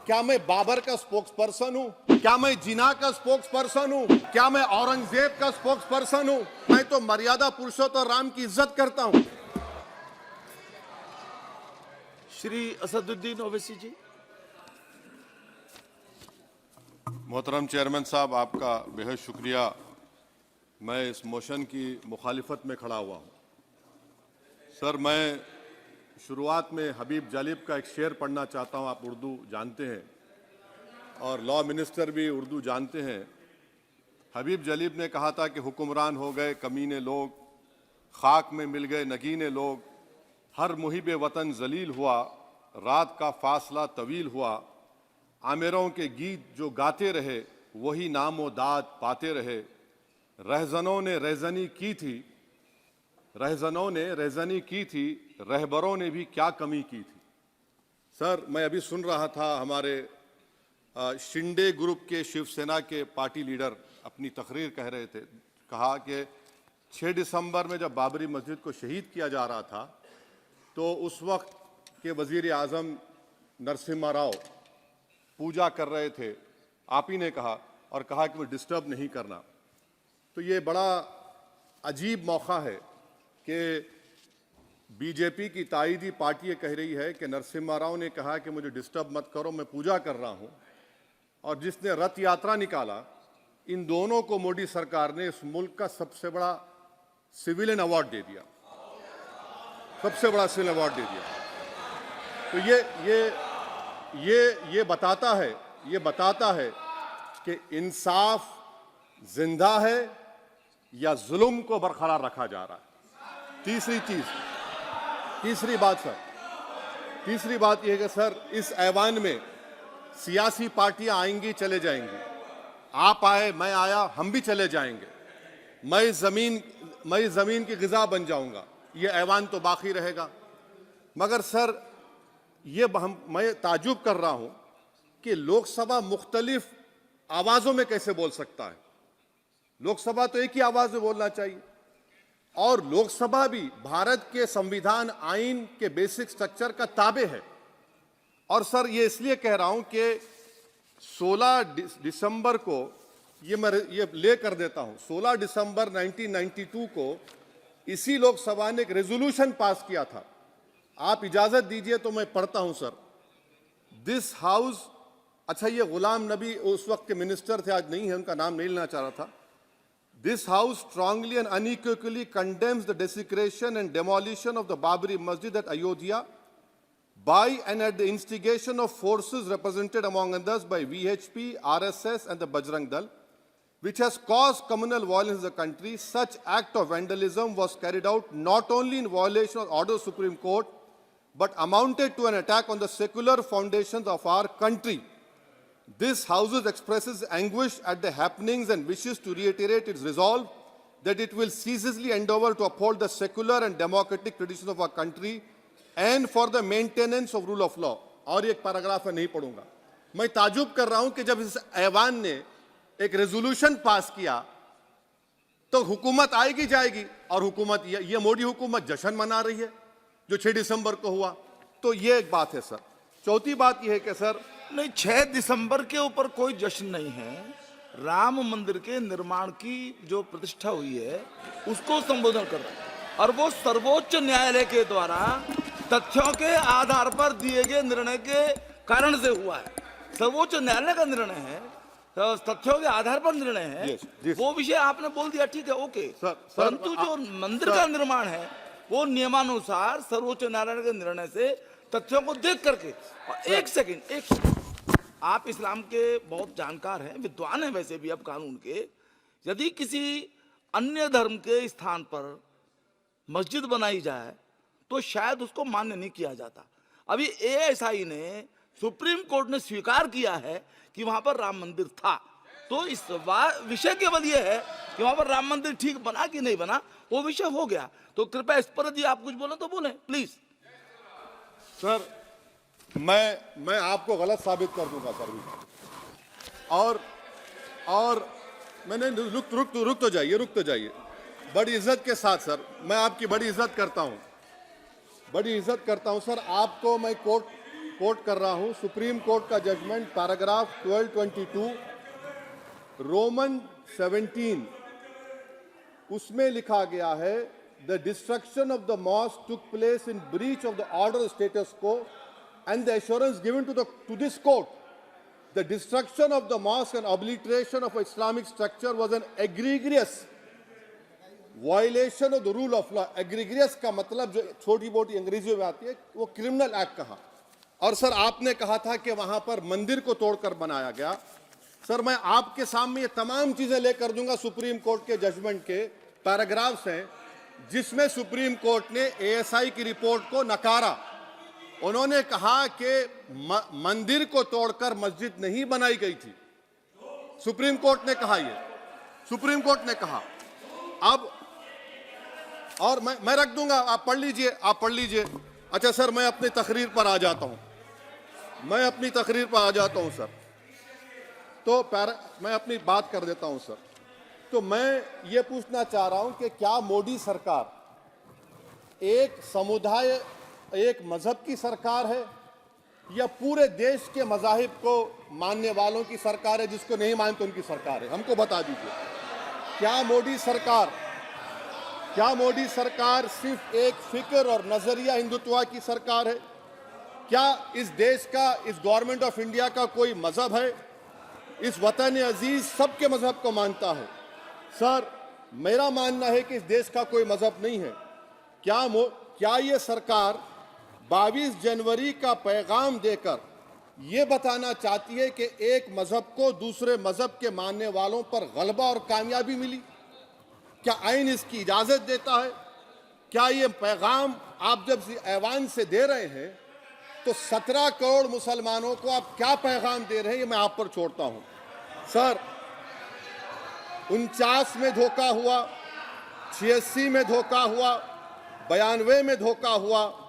क्या मैं बाबर का स्पोक्स पर्सन हूं? क्या मैं जिना का स्पोक्स पर्सन हूं? क्या मैं औरंगजेब का स्पोक्स पर्सन हूं? मैं तो मर्यादा पुरुषोत्तम राम की इज्जत करता हूं। श्री असदुद्दीन ओवैसी जी। मोहतरम चेयरमैन साहब, आपका बेहद शुक्रिया। मैं इस मोशन की मुखालिफत में खड़ा हुआ हूं। सर, मैं शुरुआत में हबीब जालिब का एक शेर पढ़ना चाहता हूं। आप उर्दू जानते हैं और लॉ मिनिस्टर भी उर्दू जानते हैं। हबीब जालिब ने कहा था कि हुक्मरान हो गए कमीने लोग, खाक में मिल गए नगीने लोग, हर मुहिब वतन जलील हुआ, रात का फासला तवील हुआ, आमिरों के गीत जो गाते रहे वही नामो दाद पाते रहे, रहजनों ने रेजनी की थी, रहजनों ने रेजनी की थी, रहबरों ने भी क्या कमी की थी। सर, मैं अभी सुन रहा था हमारे शिंदे ग्रुप के शिवसेना के पार्टी लीडर अपनी तकरीर कह रहे थे। कहा कि 6 दिसंबर में जब बाबरी मस्जिद को शहीद किया जा रहा था तो उस वक्त के वजीर आजम नरसिम्हा राव पूजा कर रहे थे, आप ही ने कहा, और कहा कि वो डिस्टर्ब नहीं करना। तो ये बड़ा अजीब मौका है कि बीजेपी की ताईदी पार्टी ये कह रही है कि नरसिम्हा राव ने कहा कि मुझे डिस्टर्ब मत करो, मैं पूजा कर रहा हूं, और जिसने रथ यात्रा निकाला, इन दोनों को मोदी सरकार ने इस मुल्क का सबसे बड़ा सिविलियन अवार्ड दे दिया, सबसे बड़ा सिविलियन अवार्ड दे दिया। तो ये बताता है कि इंसाफ जिंदा है या जुल्म को बरकरार रखा जा रहा है। तीसरी बात यह है कि सर, इस ऐवान में सियासी पार्टियां आएंगी चले जाएंगी, आप आए मैं आया हम भी चले जाएंगे, मैं जमीन की गिजा बन जाऊंगा, ये ऐवान तो बाकी रहेगा। मगर सर, मैं ताजुब कर रहा हूं कि लोकसभा मुख्तलिफ आवाजों में कैसे बोल सकता है। लोकसभा तो एक ही आवाज में बोलना चाहिए, और लोकसभा भी भारत के संविधान आइन के बेसिक स्ट्रक्चर का ताबे है। और सर, ये इसलिए कह रहा हूं कि 16 दिसंबर को ये ले कर देता हूं, 16 दिसंबर 1992 को इसी लोकसभा ने एक रेजोल्यूशन पास किया था। आप इजाजत दीजिए तो मैं पढ़ता हूं सर। दिस हाउस, अच्छा, ये गुलाम नबी उस वक्त के मिनिस्टर थे, आज नहीं है, उनका नाम नहीं लेना चाह रहा था। This house strongly and unequivocally condemns the desecration and demolition of the Babri Masjid at Ayodhya by and at the instigation of forces represented among others by VHP, RSS and the Bajrang Dal, which has caused communal violence in the country. Such act of vandalism was carried out not only in violation of order of the Supreme Court, but amounted to an attack on the secular foundations of our country. This House expresses anguish at the happenings and wishes to reiterate its resolve that it will ceaselessly endeavor to uphold the secular and democratic traditions of our country and for the maintenance of rule of law. और एक paragraph मैं नहीं पढ़ूंगा। मैं ताजुब कर रहा हूं कि जब इस ऐवान ने एक रेजोल्यूशन पास किया तो हुकूमत आएगी जाएगी, और हुकूमत ये मोदी हुकूमत जश्न मना रही है जो 6 दिसंबर को हुआ। तो ये एक बात है सर। चौथी बात यह है कि सर, नहीं, 6 दिसंबर के ऊपर कोई जश्न नहीं है। राम मंदिर के निर्माण की जो प्रतिष्ठा हुई है उसको संबोधन कर रहा है, और वो सर्वोच्च न्यायालय के द्वारा तथ्यों के आधार पर दिए गए निर्णय के कारण से हुआ है। सर्वोच्च न्यायालय का निर्णय है, तो तथ्यों के आधार पर निर्णय है। वो विषय आपने बोल दिया, ठीक है, ओके। परंतु जो मंदिर का निर्माण है वो नियमानुसार सर्वोच्च न्यायालय के निर्णय से तथ्यों को देख करके। एक सेकंड, आप इस्लाम के बहुत जानकार हैं, विद्वान हैं वैसे भी अब कानून के। यदि किसी अन्य धर्म के स्थान पर मस्जिद बनाई जाए तो शायद उसको मान्य नहीं किया जाता। अभी एएसआई ने, सुप्रीम कोर्ट ने स्वीकार किया है कि वहां पर राम मंदिर था। तो इस विषय केवल यह है कि वहां पर राम मंदिर ठीक बना कि नहीं बना, वो विषय हो गया। तो कृपया इस पर यदि आप कुछ बोले तो बोलें प्लीज। सर, मैं आपको गलत साबित कर दूंगा सर। और मैंने रुक तो जाइए बड़ी इज्जत के साथ सर, मैं आपकी बड़ी इज्जत करता हूं सर। आपको मैं कोर्ट कोट कर रहा हूं सुप्रीम कोर्ट का जजमेंट पैराग्राफ 1222 रोमन 17 उसमें लिखा गया है the destruction of the mosque took place in breach of the order status quo and the assurance given to this court the destruction of the mosque and obliteration of Islamic structure was an egregious violation of the rule of law. Egregious का मतलब जो छोटी मोटी अंग्रेजी में आती है वो क्रिमिनल एक्ट कहा। और सर आपने कहा था कि वहां पर मंदिर को तोड़कर बनाया गया। सर मैं आपके सामने ये तमाम चीजें लेकर दूंगा सुप्रीम कोर्ट के जजमेंट के पैराग्राफ्स हैं जिसमें सुप्रीम कोर्ट ने एएसआई की रिपोर्ट को नकारा। उन्होंने कहा कि मंदिर को तोड़कर मस्जिद नहीं बनाई गई थी। सुप्रीम कोर्ट ने कहा ये, सुप्रीम कोर्ट ने कहा। अब और मैं रख दूंगा, आप पढ़ लीजिए, आप पढ़ लीजिए। अच्छा सर मैं अपनी तकरीर पर आ जाता हूं, मैं अपनी तकरीर पर आ जाता हूं सर। तो मैं अपनी बात कर देता हूं सर। तो मैं ये पूछना चाह रहा हूं कि क्या मोदी सरकार एक समुदाय एक मजहब की सरकार है या पूरे देश के मजाहिब को मानने वालों की सरकार है? जिसको नहीं मानते उनकी सरकार है, हमको बता दीजिए। क्या मोदी सरकार सिर्फ एक फिक्र और नजरिया हिंदुत्व की सरकार है? क्या इस देश का, इस गवर्नमेंट ऑफ इंडिया का कोई मजहब है? इस वतन अजीज सबके मजहब को मानता है। सर मेरा मानना है कि इस देश का कोई मजहब नहीं है। क्या ये सरकार 22 जनवरी का पैगाम देकर ये बताना चाहती है कि एक मजहब को दूसरे मजहब के मानने वालों पर गलबा और कामयाबी मिली? क्या आइन इसकी इजाजत देता है? क्या ये पैगाम आप जब ऐवान से दे रहे हैं तो 17 करोड़ मुसलमानों को आप क्या पैगाम दे रहे हैं? ये मैं आप पर छोड़ता हूं। सर 49 में धोखा हुआ, 86 में धोखा हुआ, 92 में धोखा हुआ,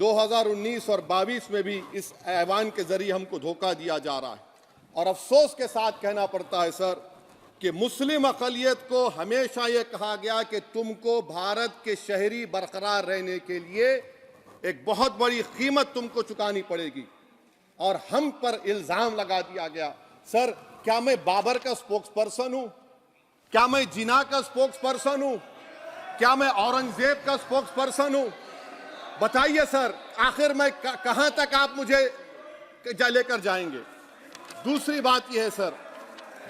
2019 और 22 में भी इस ऐवान के जरिए हमको धोखा दिया जा रहा है। और अफसोस के साथ कहना पड़ता है सर कि मुस्लिम अक़लियत को हमेशा ये कहा गया कि तुमको भारत के शहरी बरकरार रहने के लिए एक बहुत बड़ी कीमत तुमको चुकानी पड़ेगी और हम पर इल्जाम लगा दिया गया। सर क्या मैं बाबर का स्पोक्स पर्सन हूं? क्या मैं जिना का स्पोक्स पर्सन हूं? क्या मैं औरंगजेब का स्पोक्स पर्सन हूं? बताइए सर, आखिर मैं कहां तक आप मुझे लेकर जाएंगे? दूसरी बात यह है सर,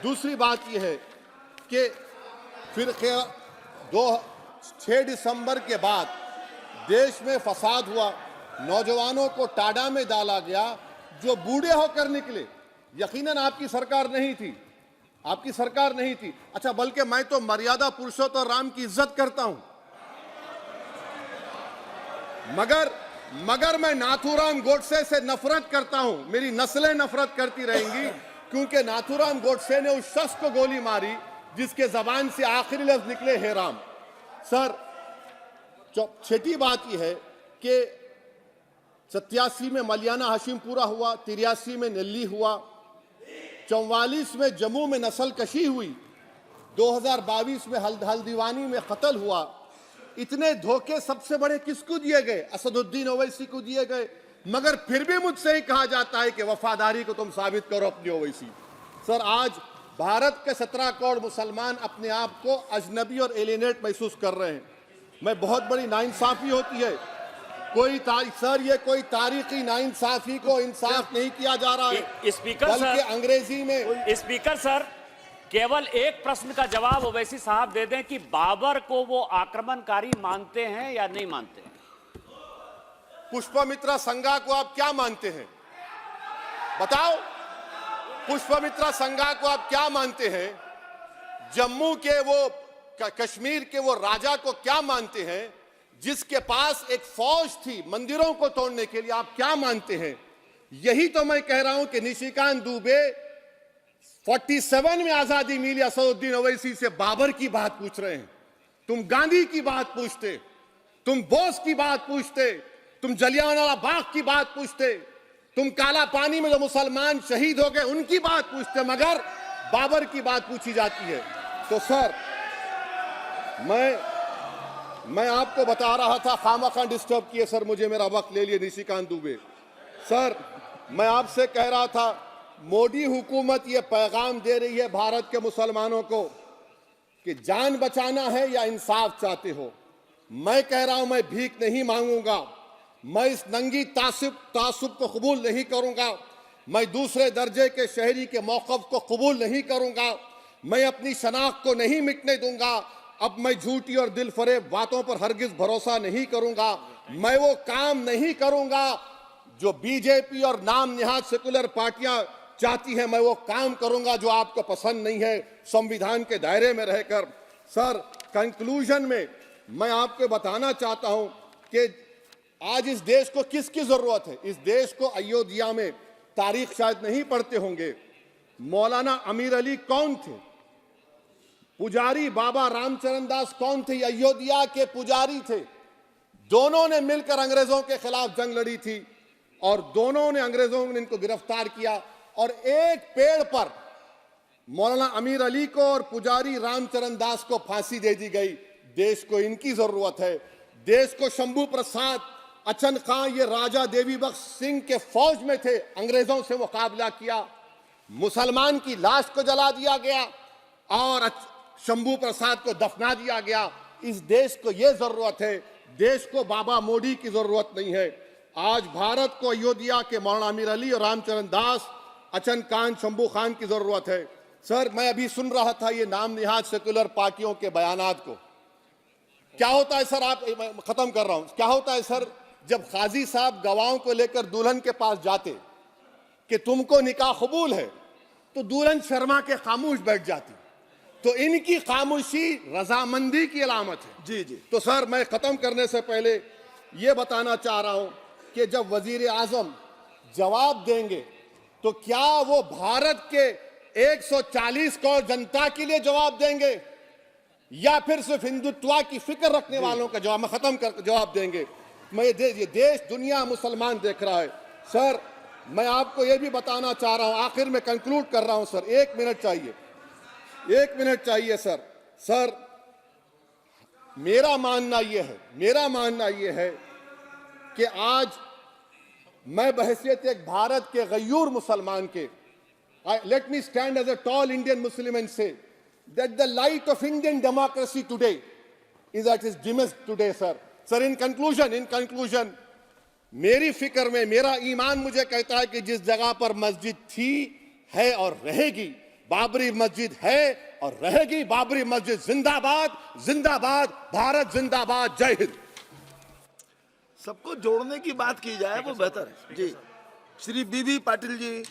दूसरी बात यह है कि फिर 6 दिसंबर के बाद देश में फसाद हुआ, नौजवानों को टाडा में डाला गया जो बूढ़े होकर निकले। यकीनन आपकी सरकार नहीं थी, आपकी सरकार नहीं थी। अच्छा बल्कि मैं तो मर्यादा पुरुषोत्तम राम की इज्जत करता हूं, मगर मैं नाथूराम गोडसे से नफरत करता हूं। मेरी नस्लें नफरत करती रहेंगी क्योंकि नाथूराम गोडसे ने उस शख्स को गोली मारी जिसके जबान से आखिरी लफ्ज निकले हे राम। सर छठी बात यह है कि 87 में मलियाना हाशिमपुरा हुआ, 83 में नेल्ली हुआ, 44 में जम्मू में नस्ल कशी हुई, 2022 में हल्दीवानी में कत्ल हुआ। इतने धोखे सबसे बड़े किसको दिए गए? असदुद्दीन ओवैसी को दिए गए। मगर फिर भी मुझसे ही कहा जाता है कि वफादारी को तुम साबित करो अपनी ओवैसी। सर आज भारत के 17 करोड़ मुसलमान अपने आप को अजनबी और एलिनेट महसूस कर रहे हैं। मैं बहुत बड़ी नाइंसाफी होती है सर, ये कोई तारीखी नाइंसाफी को इंसाफ नहीं किया जा रहा है। स्पीकर बल्कि सर, अंग्रेजी में स्पीकर सर केवल एक प्रश्न का जवाब ओवैसी साहब दे दें कि बाबर को वो आक्रमणकारी मानते हैं या नहीं मानते हैं? पुष्पमित्रा संघा को आप क्या मानते हैं? बताओ, पुष्पमित्रा संघा को आप क्या मानते हैं? जम्मू के वो कश्मीर के वो राजा को क्या मानते हैं जिसके पास एक फौज थी मंदिरों को तोड़ने के लिए? आप क्या मानते हैं? यही तो मैं कह रहा हूं कि निशिकांत दुबे 47 में आजादी मिली, असदुद्दीन ओवैसी से बाबर की बात पूछ रहे हैं। तुम गांधी की बात पूछते, तुम बोस की बात पूछते, तुम जलियांवाला बाग की बात पूछते, तुम काला पानी में जो मुसलमान शहीद हो गए उनकी बात पूछते, मगर बाबर की बात पूछी जाती है। तो सर मैं आपको बता रहा था, खामखा डिस्टर्ब किए सर, मुझे मेरा वक्त ले लिए निशिकांत दुबे। सर मैं आपसे कह रहा था, मोदी हुकूमत ये पैगाम दे रही है भारत के मुसलमानों को कि जान बचाना है या इंसाफ चाहते हो। मैं कह रहा हूं, मैं भीख नहीं मांगूंगा, मैं इस नंगी तासुब को कबूल नहीं करूंगा, मैं दूसरे दर्जे के शहरी के मौक़िफ़ को कबूल नहीं करूंगा, मैं अपनी शनाख्त को नहीं मिटने दूंगा। अब मैं झूठी और दिल फरेब बातों पर हरगिज भरोसा नहीं करूंगा। मैं वो काम नहीं करूंगा जो बीजेपी और नाम निहाद सेकुलर पार्टियां चाहती हैं। मैं वो काम करूंगा जो आपको पसंद नहीं है, संविधान के दायरे में रहकर। सर, कंक्लूजन में मैं आपको बताना चाहता हूं कि आज इस देश को किसकी जरूरत है। इस देश को अयोध्या में, तारीख शायद नहीं पढ़ते होंगे, मौलाना अमीर अली कौन थे, पुजारी बाबा रामचरण दास कौन थे, अयोध्या के पुजारी थे। दोनों ने मिलकर अंग्रेजों के खिलाफ जंग लड़ी थी और दोनों ने, अंग्रेजों ने इनको गिरफ्तार किया और एक पेड़ पर मौलाना अमीर अली को और पुजारी रामचरण दास को फांसी दे दी गई। देश को इनकी जरूरत है। देश को शंभू प्रसाद, अचन खां, ये राजा देवी बख्श सिंह के फौज में थे, अंग्रेजों से मुकाबला किया, मुसलमान की लाश को जला दिया गया और शंभू प्रसाद को दफना दिया गया। इस देश को यह जरूरत है, देश को बाबा मोदी की जरूरत नहीं है। आज भारत को अयोध्या के मौलाना अमीर अली और रामचरण दास, अचन खान, शंभू खान की जरूरत है। सर, मैं अभी सुन रहा था ये नाम निहाद सेकुलर पार्टियों के बयानात को। क्या होता है सर, आप, खत्म कर रहा हूं, क्या होता है सर, जब काजी साहब गवाहों को लेकर दुल्हन के पास जाते कि तुमको निकाह कबूल है, तो दुल्हन शर्मा के खामोश बैठ जाती। तो इनकी खामोशी रजामंदी की अलामत है। जी जी। तो सर, मैं खत्म करने से पहले यह बताना चाह रहा हूं कि जब वजीर आजम जवाब देंगे तो क्या वो भारत के 140 करोड़ जनता के लिए जवाब देंगे या फिर सिर्फ हिंदुत्व की फिक्र रखने वालों का जवाब, मैं खत्म कर जवाब देंगे। मैं ये देश, दुनिया, मुसलमान देख रहा है। सर, मैं आपको ये भी बताना चाह रहा हूं, आखिर में कंक्लूड कर रहा हूं सर, 1 मिनट चाहिए, 1 मिनट चाहिए सर। सर, मेरा मानना यह है कि आज मैं बहैसियत एक भारत के गयूर मुसलमान के, let me stand as a tall Indian Muslim and say that the light of Indian democracy today is at its dimmest today, sir. Sir, in conclusion, मेरी फिक्र में, मेरा ईमान मुझे कहता है कि जिस जगह पर मस्जिद थी, है और रहेगी, बाबरी मस्जिद है और रहेगी, बाबरी मस्जिद जिंदाबाद, जिंदाबाद, भारत जिंदाबाद, जय हिंद। सबको जोड़ने की बात की जाए वो बेहतर है। जी, श्री बीबी पाटिल जी।